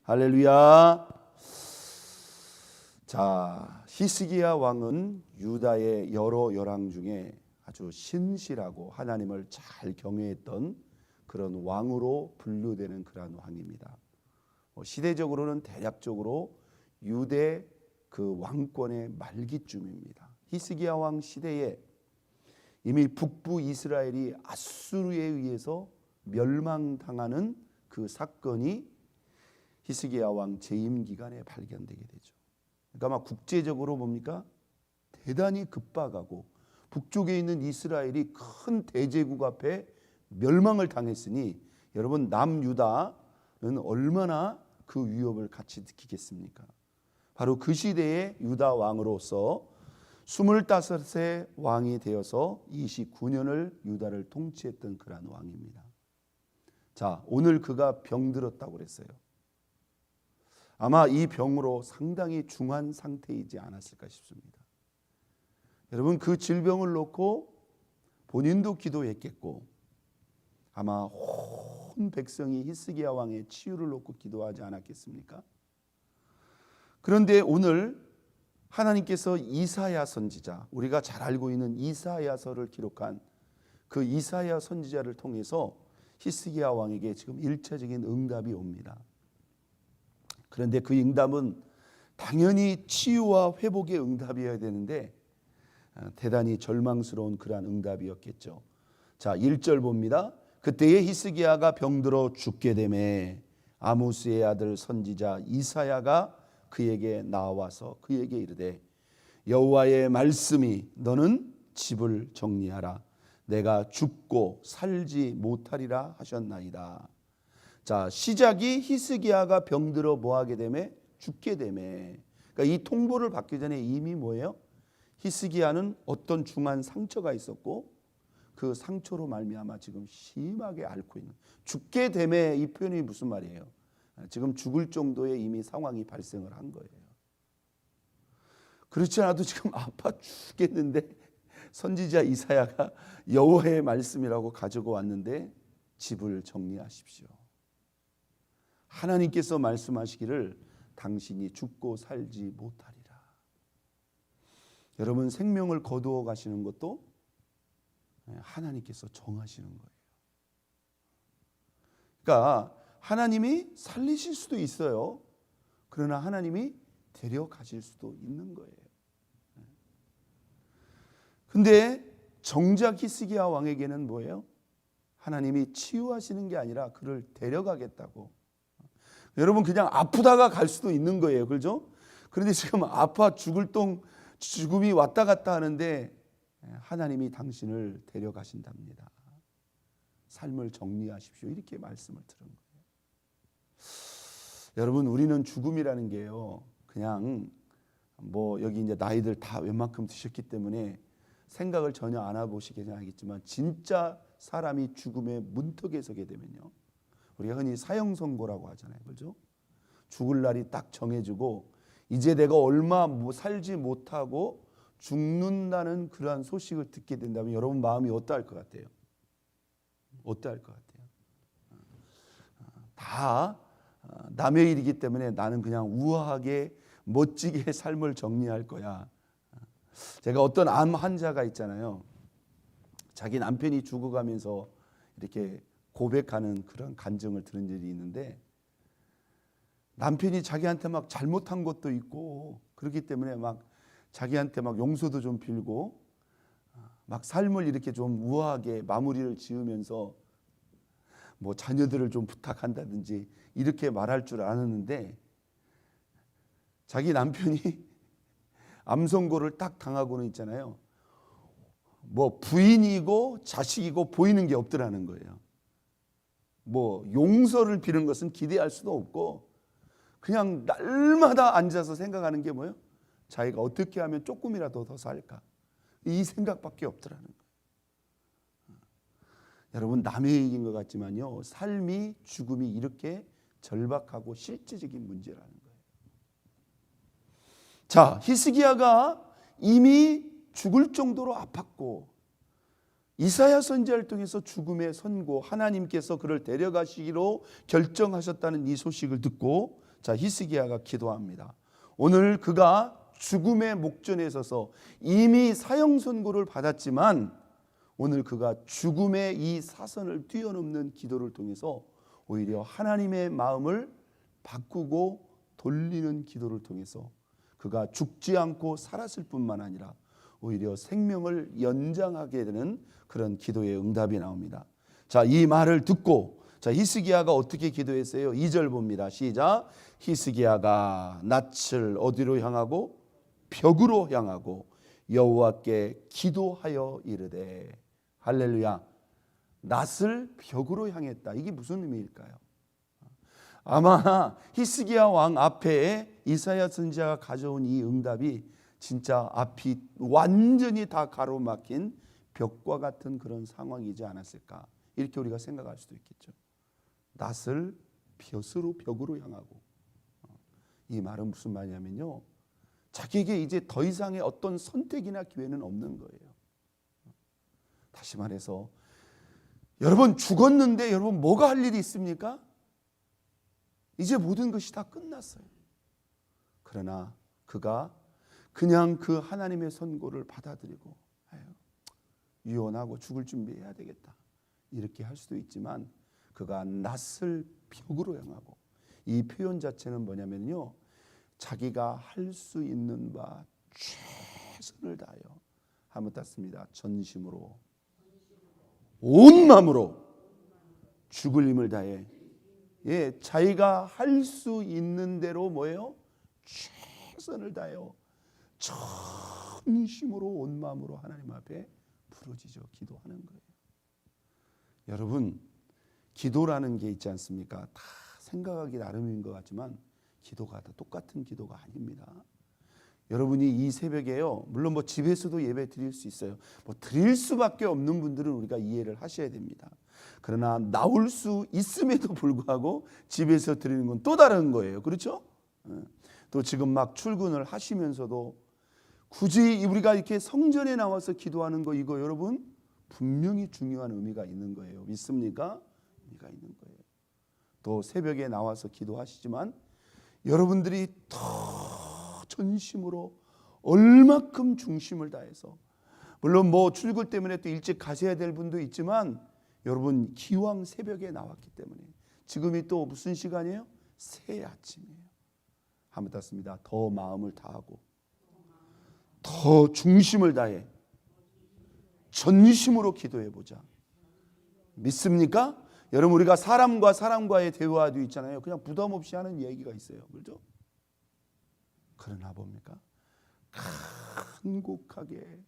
할렐루야. 자, 히스기야 왕은 유다의 여러 열왕 중에 아주 신실하고 하나님을 잘 경외했던 그런 왕으로 분류되는 그러한 왕입니다. 시대적으로는 대략적으로 유대 그 왕권의 말기쯤입니다. 히스기야 왕 시대에 이미 북부 이스라엘이 아수르에 의해서 멸망당하는 그 사건이 히스기야 왕 재임 기간에 발견되게 되죠. 그러니까 막 국제적으로 뭡니까? 대단히 급박하고 북쪽에 있는 이스라엘이 큰 대제국 앞에 멸망을 당했으니 여러분 남유다는 얼마나 그 위협을 같이 느끼겠습니까? 바로 그 시대의 유다 왕으로서 25세 왕이 되어서 29년을 유다를 통치했던 그러한 왕입니다. 자, 오늘 그가 병들었다고 그랬어요. 아마 이 병으로 상당히 중한 상태이지 않았을까 싶습니다. 여러분 그 질병을 놓고 본인도 기도했겠고 아마 온 백성이 히스기야 왕의 치유를 놓고 기도하지 않았겠습니까? 그런데 오늘 하나님께서 이사야 선지자, 우리가 잘 알고 있는 이사야서를 기록한 그 이사야 선지자를 통해서 히스기야 왕에게 지금 일차적인 응답이 옵니다. 그런데 그 응답은 당연히 치유와 회복의 응답이어야 되는데 대단히 절망스러운 그러한 응답이었겠죠. 자, 1절 봅니다. 그때에 히스기야가 병들어 죽게 되매 아모스의 아들 선지자 이사야가 그에게 나와서 그에게 이르되 여호와의 말씀이 너는 집을 정리하라. 내가 죽고 살지 못하리라 하셨나이다. 자, 시작이 히스기야가 병들어 뭐하게 되매 죽게 되매. 그러니까 이 통보를 받기 전에 이미 뭐예요? 히스기야는 어떤 중한 상처가 있었고 그 상처로 말미암아 지금 심하게 앓고 있는 죽게 되매. 이 표현이 무슨 말이에요? 지금 죽을 정도의 이미 상황이 발생을 한 거예요. 그렇지 않아도 지금 아파 죽겠는데 선지자 이사야가 여호와의 말씀이라고 가지고 왔는데 집을 정리하십시오. 하나님께서 말씀하시기를 당신이 죽고 살지 못하리라. 여러분 생명을 거두어 가시는 것도 하나님께서 정하시는 거예요. 그러니까 하나님이 살리실 수도 있어요. 그러나 하나님이 데려가실 수도 있는 거예요. 근데 정작 히스기야 왕에게는 뭐예요? 하나님이 치유하시는 게 아니라 그를 데려가겠다고. 여러분 그냥 아프다가 갈 수도 있는 거예요. 그렇죠? 그런데 지금 아파 죽음이 왔다 갔다 하는데 하나님이 당신을 데려가신답니다. 삶을 정리하십시오. 이렇게 말씀을 들은 거예요. 여러분 우리는 죽음이라는 게요. 그냥 뭐 여기 이제 나이들 다 웬만큼 드셨기 때문에 생각을 전혀 안 해보시긴 하겠지만 진짜 사람이 죽음의 문턱에 서게 되면요. 우리가 흔히 사형선고라고 하잖아요. 그렇죠? 죽을 날이 딱 정해지고 이제 내가 얼마 살지 못하고 죽는다는 그러한 소식을 듣게 된다면 여러분 마음이 어떠할 것 같아요? 어떠할 것 같아요? 다 남의 일이기 때문에 나는 그냥 우아하게 멋지게 삶을 정리할 거야. 제가 어떤 암 환자가 있잖아요. 자기 남편이 죽어가면서 이렇게 고백하는 그런 간증을 들은 적이 있는데 남편이 자기한테 막 잘못한 것도 있고 그렇기 때문에 막 자기한테 막 용서도 좀 빌고 막 삶을 이렇게 좀 우아하게 마무리를 지으면서 뭐 자녀들을 좀 부탁한다든지 이렇게 말할 줄 아는데 자기 남편이 암 선고를 딱 당하고는 있잖아요. 뭐 부인이고 자식이고 보이는 게 없더라는 거예요. 뭐 용서를 비는 것은 기대할 수도 없고 그냥 날마다 앉아서 생각하는 게 뭐예요? 자기가 어떻게 하면 조금이라도 더 살까? 이 생각밖에 없더라는 거예요. 여러분 남의 얘기인 것 같지만요. 삶이 죽음이 이렇게 절박하고 실제적인 문제라는 거예요. 자, 히스기야가 이미 죽을 정도로 아팠고 이사야 선지자를 통해서 죽음의 선고, 하나님께서 그를 데려가시기로 결정하셨다는 이 소식을 듣고 자, 히스기야가 기도합니다. 오늘 그가 죽음의 목전에 서서 이미 사형 선고를 받았지만 오늘 그가 죽음의 이 사선을 뛰어넘는 기도를 통해서 오히려 하나님의 마음을 바꾸고 돌리는 기도를 통해서 그가 죽지 않고 살았을 뿐만 아니라 오히려 생명을 연장하게 되는 그런 기도의 응답이 나옵니다. 자, 이 말을 듣고 자, 히스기야가 어떻게 기도했어요? 2절 봅니다. 시작. 히스기야가 낯을 어디로 향하고 벽으로 향하고 여호와께 기도하여 이르되. 할렐루야. 낯을 벽으로 향했다. 이게 무슨 의미일까요? 아마 히스기야 왕 앞에 이사야 선지자가 가져온 이 응답이 진짜 앞이 완전히 다 가로막힌 벽과 같은 그런 상황이지 않았을까, 이렇게 우리가 생각할 수도 있겠죠. 낯을 벽으로 향하고, 이 말은 무슨 말이냐면요, 자기에게 이제 더 이상의 어떤 선택이나 기회는 없는 거예요. 다시 말해서 여러분, 죽었는데 여러분 뭐가 할 일이 있습니까? 이제 모든 것이 다 끝났어요. 그러나 그가 그냥 그 하나님의 선고를 받아들이고 유언하고 죽을 준비해야 되겠다, 이렇게 할 수도 있지만 그가 낯을 벽으로 향하고, 이 표현 자체는 뭐냐면요, 자기가 할 수 있는 바 최선을 다하여, 한번 땄습니다. 전심으로 온 마음으로 죽을 힘을 다해, 자기가 할 수 있는 대로 뭐예요? 최선을 다하여 전심으로 온 마음으로 하나님 앞에 부르짖어 기도하는 거예요. 여러분, 기도라는 게 있지 않습니까? 다 생각하기 나름인 것 같지만 기도가 다 똑같은 기도가 아닙니다. 여러분이 이 새벽에요, 물론 뭐 집에서도 예배 드릴 수 있어요. 뭐 드릴 수밖에 없는 분들은 우리가 이해를 하셔야 됩니다. 그러나 나올 수 있음에도 불구하고 집에서 드리는 건 또 다른 거예요. 그렇죠? 또 지금 막 출근을 하시면서도 굳이 우리가 이렇게 성전에 나와서 기도하는 거, 이거 여러분 분명히 중요한 의미가 있는 거예요. 믿습니까? 의미가 있는 거예요. 또 새벽에 나와서 기도하시지만 여러분들이 더 전심으로 얼마큼 중심을 다해서, 물론 뭐 출근 때문에 또 일찍 가셔야 될 분도 있지만 여러분 기왕 새벽에 나왔기 때문에 지금이 또 무슨 시간이에요? 새 아침이에요. 한번 땄습니다. 더 마음을 다하고 더 중심을 다해 전심으로 기도해 보자. 믿습니까? 여러분, 우리가 사람과의 대화도 있잖아요. 그냥 부담 없이 하는 얘기가 있어요. 그렇죠? 그러나 봅니까? 간곡하게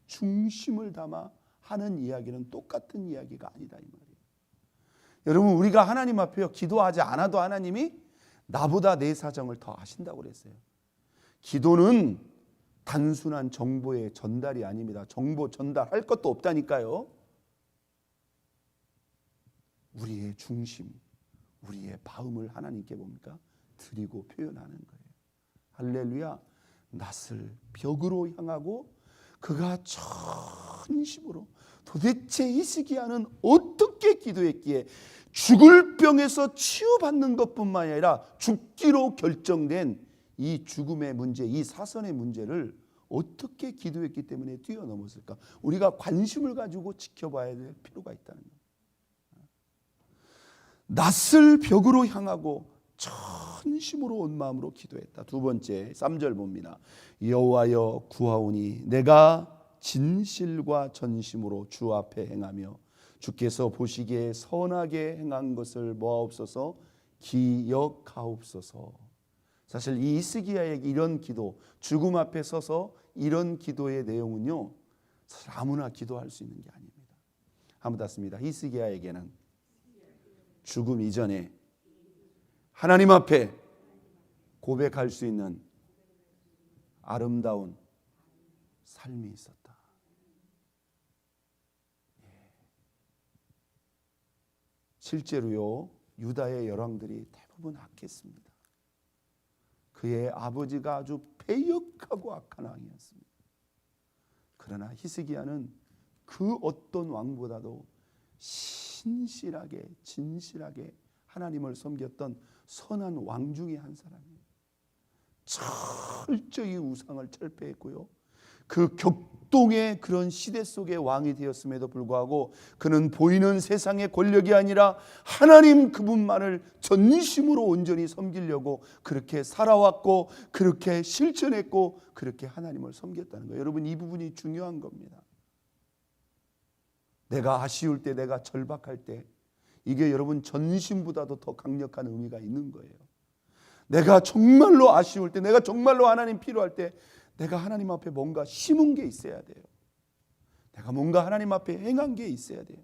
중심을 담아 하는 이야기는 똑같은 이야기가 아니다, 이 말이에요. 여러분, 우리가 하나님 앞에 기도하지 않아도 하나님이 나보다 내 사정을 더 아신다고 그랬어요. 기도는 단순한 정보의 전달이 아닙니다. 정보 전달할 것도 없다니까요. 우리의 중심, 우리의 마음을 하나님께 뭡니까? 드리고 표현하는 거예요. 할렐루야. 낯을 벽으로 향하고 그가 전심으로, 도대체 히스기야는 어떻게 기도했기에 죽을 병에서 치유받는 것뿐만 아니라 죽기로 결정된 이 죽음의 문제, 이 사선의 문제를 어떻게 기도했기 때문에 뛰어넘었을까? 우리가 관심을 가지고 지켜봐야 될 필요가 있다는 거예요. 낯을 벽으로 향하고 전심으로 온 마음으로 기도했다. 두 번째 3절 봅니다. 여호와여 구하오니 내가 진실과 전심으로 주 앞에 행하며 주께서 보시기에 선하게 행한 것을 모아옵소서 기억하옵소서. 사실 이 히스기야의 이런 기도, 죽음 앞에 서서 이런 기도의 내용은요, 사실 아무나 기도할 수 있는 게 아닙니다. 한번 땄습니다. 히스기야에게는 죽음 이전에 하나님 앞에 고백할 수 있는 아름다운 삶이 있었다. 실제로요, 유다의 열왕들이 대부분 악했습니다. 그의 아버지가 아주 패역하고 악한 왕이었습니다. 그러나 히스기야는 그 어떤 왕보다도 신실하게 진실하게 하나님을 섬겼던 선한 왕 중에 한 사람이에요. 철저히 우상을 철폐했고요. 그 격동의 그런 시대 속의 왕이 되었음에도 불구하고 그는 보이는 세상의 권력이 아니라 하나님 그분만을 전심으로 온전히 섬기려고 그렇게 살아왔고 그렇게 실천했고 그렇게 하나님을 섬겼다는 거예요. 여러분, 이 부분이 중요한 겁니다. 내가 아쉬울 때, 내가 절박할 때, 이게 여러분 전심보다도 더 강력한 의미가 있는 거예요. 내가 정말로 아쉬울 때, 내가 정말로 하나님 필요할 때 내가 하나님 앞에 뭔가 심은 게 있어야 돼요. 내가 뭔가 하나님 앞에 행한 게 있어야 돼요.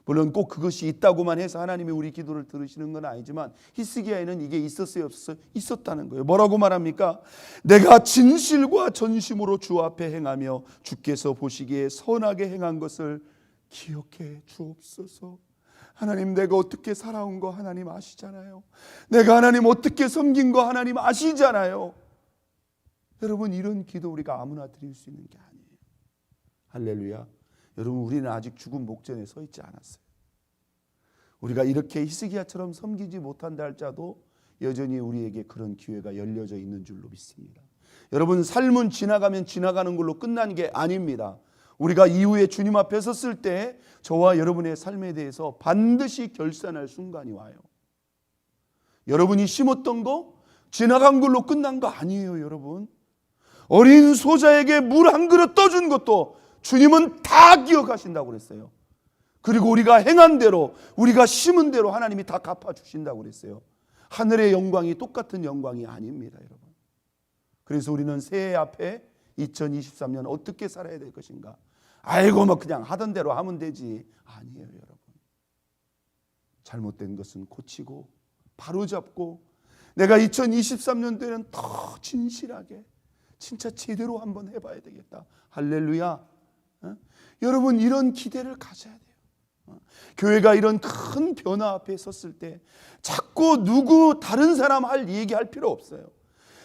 물론 꼭 그것이 있다고만 해서 하나님이 우리 기도를 들으시는 건 아니지만 히스기야에는 이게 있었어요, 없었어요? 있었다는 거예요. 뭐라고 말합니까? 내가 진실과 전심으로 주 앞에 행하며 주께서 보시기에 선하게 행한 것을 기억해 주옵소서. 하나님, 내가 어떻게 살아온 거 하나님 아시잖아요. 내가 하나님 어떻게 섬긴 거 하나님 아시잖아요. 여러분, 이런 기도 우리가 아무나 드릴 수 있는 게 아니에요. 할렐루야. 여러분, 우리는 아직 죽음 목전에 서 있지 않았어요. 우리가 이렇게 히스기야처럼 섬기지 못한다 할지라도 여전히 우리에게 그런 기회가 열려져 있는 줄로 믿습니다. 여러분, 삶은 지나가면 지나가는 걸로 끝난 게 아닙니다. 우리가 이후에 주님 앞에 섰을 때 저와 여러분의 삶에 대해서 반드시 결산할 순간이 와요. 여러분이 심었던 거 지나간 걸로 끝난 거 아니에요. 여러분, 어린 소자에게 물 한 그릇 떠준 것도 주님은 다 기억하신다고 그랬어요. 그리고 우리가 행한 대로, 우리가 심은 대로 하나님이 다 갚아주신다고 그랬어요. 하늘의 영광이 똑같은 영광이 아닙니다, 여러분. 그래서 우리는 새해 앞에 2023년 어떻게 살아야 될 것인가? 아이고 뭐 그냥 하던 대로 하면 되지. 아니에요, 여러분. 잘못된 것은 고치고 바로잡고 내가 2023년도에는 더 진실하게 진짜 제대로 한번 해봐야 되겠다. 할렐루야. 여러분, 이런 기대를 가져야 돼요. 교회가 이런 큰 변화 앞에 섰을 때 자꾸 누구 다른 사람 얘기할 필요 없어요.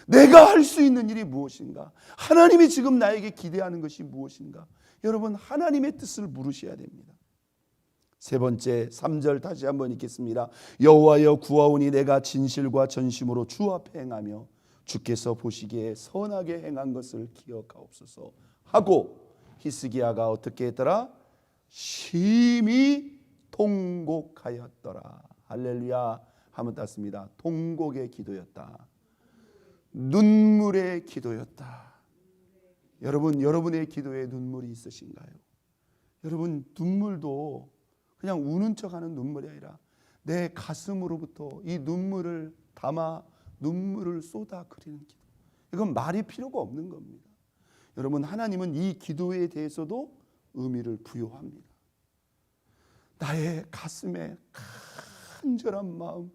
내가 할 수 있는 일이 무엇인가? 하나님이 지금 나에게 기대하는 것이 무엇인가? 여러분, 하나님의 뜻을 물으셔야 됩니다. 세 번째 3절 다시 한번 읽겠습니다. 여호와여 구하오니 내가 진실과 전심으로 주 앞에 행하며 주께서 보시기에 선하게 행한 것을 기억하옵소서 하고 히스기야가 어떻게 했더라? 심히 통곡하였더라. 할렐루야. 한번 땄습니다. 통곡의 기도였다. 눈물의 기도였다. 여러분, 여러분의 기도에 눈물이 있으신가요? 여러분, 눈물도 그냥 우는 척하는 눈물이 아니라 내 가슴으로부터 이 눈물을 담아 눈물을 쏟아 그리는 기도. 이건 말이 필요가 없는 겁니다. 여러분, 하나님은 이 기도에 대해서도 의미를 부여합니다. 나의 가슴에 간절한 마음,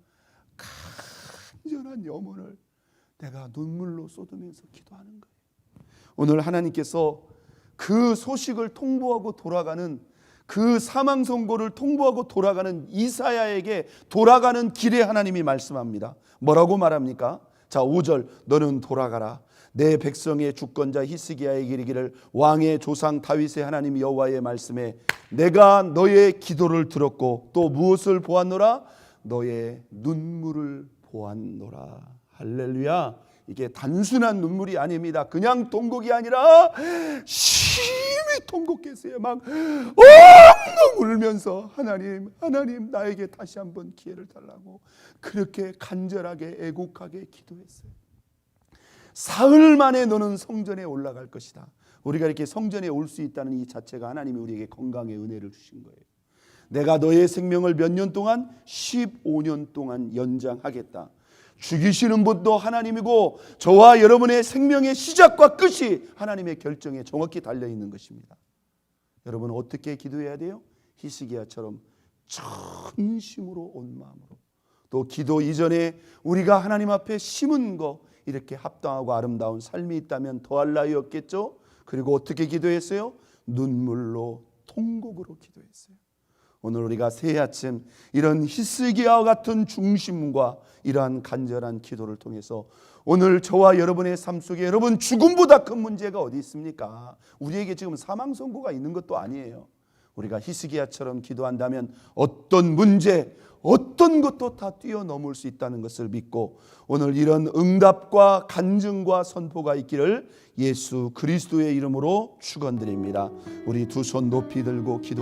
간절한 염원을 내가 눈물로 쏟으면서 기도하는 거예요. 오늘 하나님께서 그 소식을 통보하고 돌아가는, 그 사망 선고를 통보하고 돌아가는 이사야에게 돌아가는 길에 하나님이 말씀합니다. 뭐라고 말합니까? 자, 5절. 너는 돌아가라. 내 백성의 주권자 히스기야에게 이르기를 왕의 조상 다윗의 하나님 여호와의 말씀에 내가 너의 기도를 들었고 또 무엇을 보았노라? 너의 눈물을 보았노라. 할렐루야. 이게 단순한 눈물이 아닙니다. 그냥 통곡이 아니라 심히 통곡했어요. 막 엉엉 울면서 하나님 나에게 다시 한번 기회를 달라고 그렇게 간절하게 애곡하게 기도했어요. 사흘 만에 너는 성전에 올라갈 것이다. 우리가 이렇게 성전에 올 수 있다는 이 자체가 하나님이 우리에게 건강의 은혜를 주신 거예요. 내가 너의 생명을 몇 년 동안? 15년 동안 연장하겠다. 죽이시는 분도 하나님이고 저와 여러분의 생명의 시작과 끝이 하나님의 결정에 정확히 달려있는 것입니다. 여러분, 어떻게 기도해야 돼요? 히스기야처럼 전심으로 온 마음으로. 또 기도 이전에 우리가 하나님 앞에 심은 거 이렇게 합당하고 아름다운 삶이 있다면 더할 나위 없겠죠? 그리고 어떻게 기도했어요? 눈물로 통곡으로 기도했어요. 오늘 우리가 새해 아침 이런 히스기야와 같은 중심과 이러한 간절한 기도를 통해서 오늘 저와 여러분의 삶 속에 여러분 죽음보다 큰 문제가 어디 있습니까? 우리에게 지금 사망 선고가 있는 것도 아니에요. 우리가 히스기야처럼 기도한다면 어떤 문제, 어떤 것도 다 뛰어넘을 수 있다는 것을 믿고 오늘 이런 응답과 간증과 선포가 있기를 예수 그리스도의 이름으로 축원드립니다. 우리 두 손 높이 들고 기도